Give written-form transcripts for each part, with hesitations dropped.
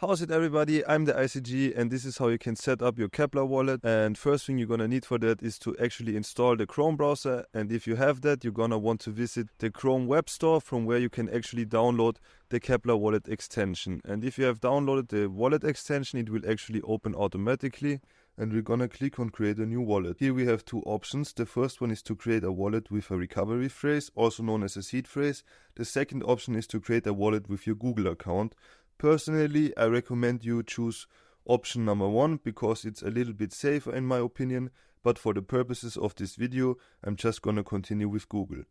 How's it everybody? I'm the ICG and this is how you can set up your Keplr wallet. And first thing you're gonna need for that is to actually install the Chrome browser. And if you have that, you're gonna want to visit the Chrome web store from where you can actually download the Keplr wallet extension. And if you have downloaded the wallet extension, it will actually open automatically. And we're gonna click on create a new wallet. Here we have two options. The first one is to create a wallet with a recovery phrase, also known as a seed phrase. The second option is to create a wallet with your Google account. Personally, I recommend you choose option number one because it's a little bit safer in my opinion, but for the purposes of this video, I'm just gonna continue with Google.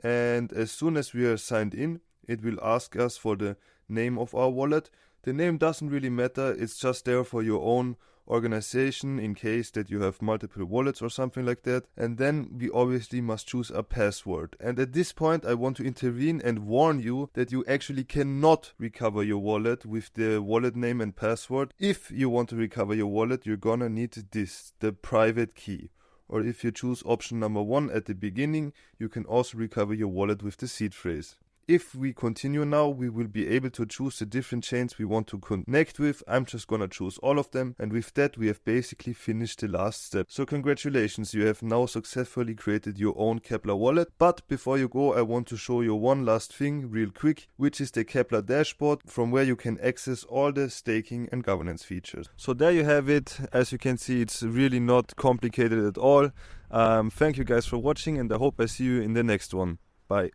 And as soon as we are signed in, it will ask us for the name of our wallet. The name doesn't really matter, it's just there for your own organization in case that you have multiple wallets or something like that. And then we obviously must choose a password. And at this point I want to intervene and warn you that you actually cannot recover your wallet with the wallet name and password. If you want to recover your wallet, you're gonna need this, the private key. Or if you choose option number one at the beginning, you can also recover your wallet with the seed phrase. If we continue now, we will be able to choose the different chains we want to connect with. I'm just gonna choose all of them, and with that we have basically finished the last step. So congratulations, you have now successfully created your own Keplr wallet. But before you go, I want to show you one last thing real quick, which is the Keplr dashboard, from where you can access all the staking and governance features. So there you have it. As you can see, it's really not complicated at all. Thank you guys for watching, and I hope I see you in the next one. Bye.